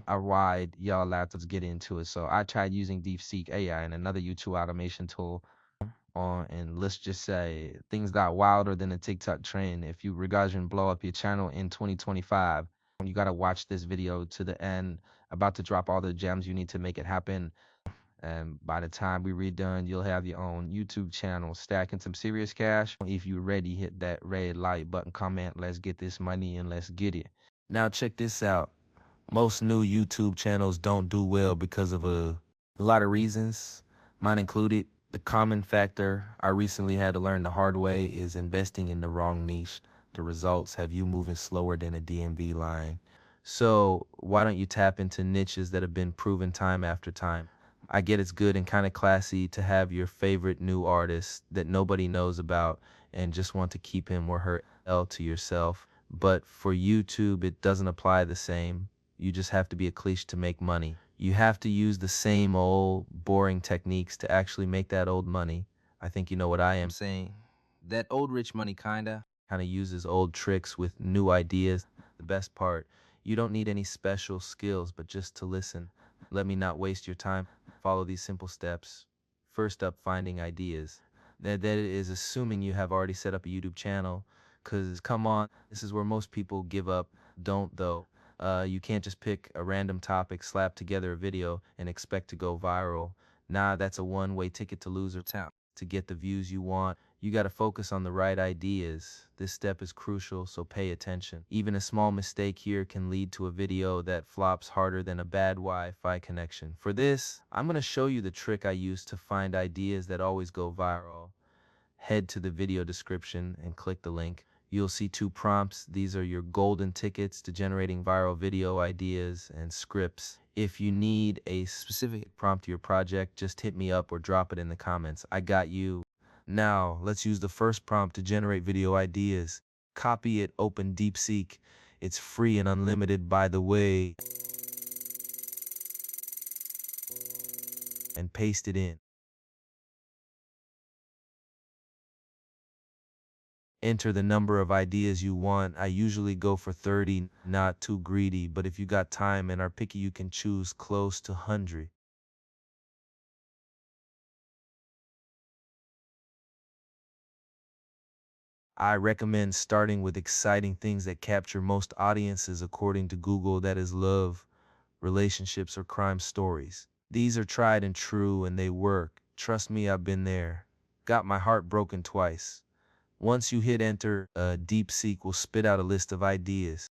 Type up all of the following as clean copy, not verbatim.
how wide y'all allowed to get into it. So I tried using DeepSeek AI and another YouTube automation tool on, and let's just say things got wilder than a TikTok trend. If you regard and blow up your channel in 2025, you gotta watch this video to the end. About to drop all the gems you need to make it happen. And by the time we redone, you'll have your own YouTube channel stacking some serious cash. If you ready, hit that red like button, comment, let's get this money and let's get it. Now check this out. Most new YouTube channels don't do well because of a lot of reasons, mine included. The common factor I recently had to learn the hard way is investing in the wrong niche. The results have you moving slower than a DMV line. So why don't you tap into niches that have been proven time after time? I get it's good and kind of classy to have your favorite new artist that nobody knows about and just want to keep him or her L to yourself. But for YouTube, it doesn't apply the same. You just have to be a cliche to make money. You have to use the same old boring techniques to actually make that old money. I think you know what I am saying. That old rich money kinda uses old tricks with new ideas. The best part, you don't need any special skills, but just to listen. Let me not waste your time. Follow these simple steps. First up, finding ideas. That is assuming you have already set up a YouTube channel. Cause come on, this is where most people give up. Don't though. You can't just pick a random topic, slap together a video, and expect to go viral. Nah, that's a one-way ticket to loser town. To get the views you want, you gotta focus on the right ideas. This step is crucial, so pay attention. Even a small mistake here can lead to a video that flops harder than a bad Wi-Fi connection. For this, I'm gonna show you the trick I use to find ideas that always go viral. Head to the video description and click the link. You'll see two prompts. These are your golden tickets to generating viral video ideas and scripts. If you need a specific prompt to your project, just hit me up or drop it in the comments. I got you. Now, let's use the first prompt to generate video ideas. Copy it, open DeepSeek. It's free and unlimited, by the way, and paste it in. Enter the number of ideas you want. I usually go for 30, not too greedy, but if you got time and are picky, you can choose close to 100. I recommend starting with exciting things that capture most audiences according to Google, that is love, relationships, or crime stories. These are tried and true and they work. Trust me, I've been there. Got my heart broken twice. Once you hit enter, DeepSeek will spit out a list of ideas.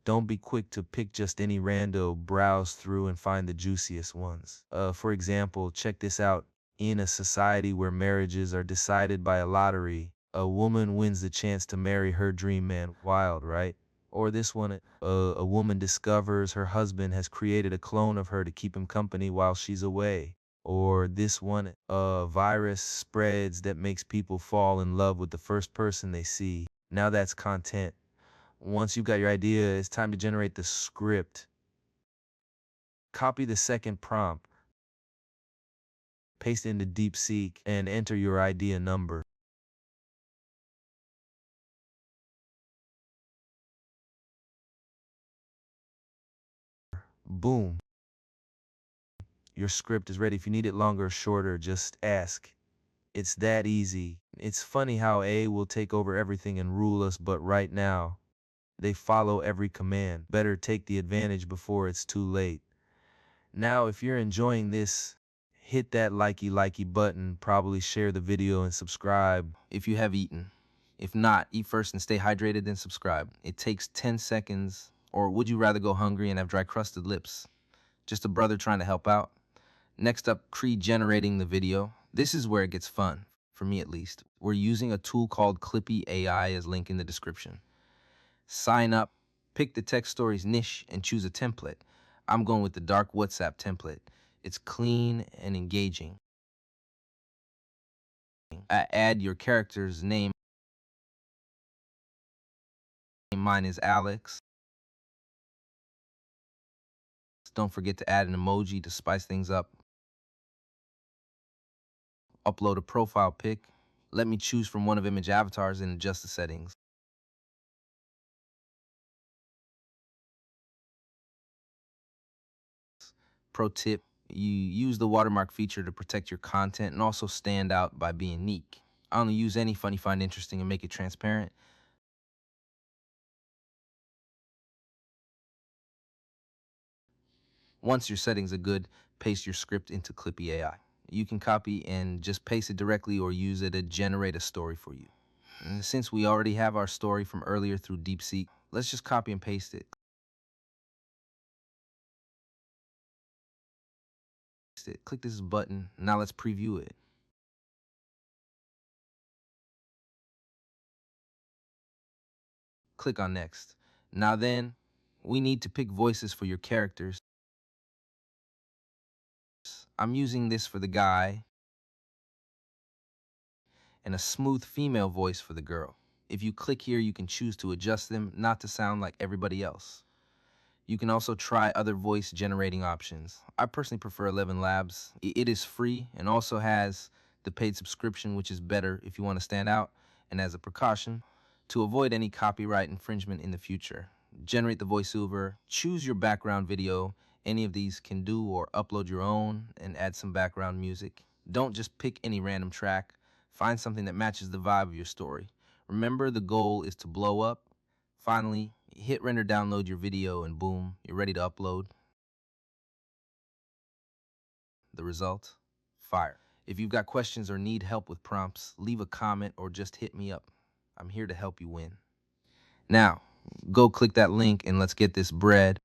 Don't be quick to pick just any rando, browse through and find the juiciest ones. For example, check this out. In a society where marriages are decided by a lottery, a woman wins the chance to marry her dream man. Wild, right? Or this one, a woman discovers her husband has created a clone of her to keep him company while she's away. Or this one, a virus spreads that makes people fall in love with the first person they see. Now that's content. Once you've got your idea, it's time to generate the script. Copy the second prompt, paste it into DeepSeek, and enter your idea number. Boom. Your script is ready. If you need it longer or shorter, just ask. It's that easy. It's funny how A will take over everything and rule us, but right now, they follow every command. Better take the advantage before it's too late. Now, if you're enjoying this, hit that likey button, probably share the video and subscribe if you have eaten. If not, eat first and stay hydrated, then subscribe. It takes 10 seconds. Or would you rather go hungry and have dry crusted lips? Just a brother trying to help out. Next up, generating the video. This is where it gets fun, for me at least. We're using a tool called Clippie AI, as linked in the description. Sign up, pick the text stories niche, and choose a template. I'm going with the dark WhatsApp template. It's clean and engaging. Add your character's name. Mine is Alex. Don't forget to add an emoji to spice things up. Upload a profile pic. Let me choose from one of image avatars and adjust the settings. Pro tip, you use the watermark feature to protect your content and also stand out by being unique. I only use any fun you find interesting and make it transparent. Once your settings are good, paste your script into Clippie AI. You can copy and just paste it directly or use it to generate a story for you. And since we already have our story from earlier through DeepSeek, let's just copy and paste it. Click this button. Now let's preview it. Click on next. Now then, we need to pick voices for your characters. I'm using this for the guy and a smooth female voice for the girl. If you click here, you can choose to adjust them not to sound like everybody else. You can also try other voice generating options. I personally prefer 11 Labs. It is free and also has the paid subscription, which is better if you want to stand out. And as a precaution, to avoid any copyright infringement in the future, generate the voiceover, choose your background video. Any of these can do, or upload your own and add some background music. Don't just pick any random track. Find something that matches the vibe of your story. Remember, the goal is to blow up. Finally, hit render, download your video, and boom, you're ready to upload. The result? Fire. If you've got questions or need help with prompts, leave a comment or just hit me up. I'm here to help you win. Now, go click that link and let's get this bread.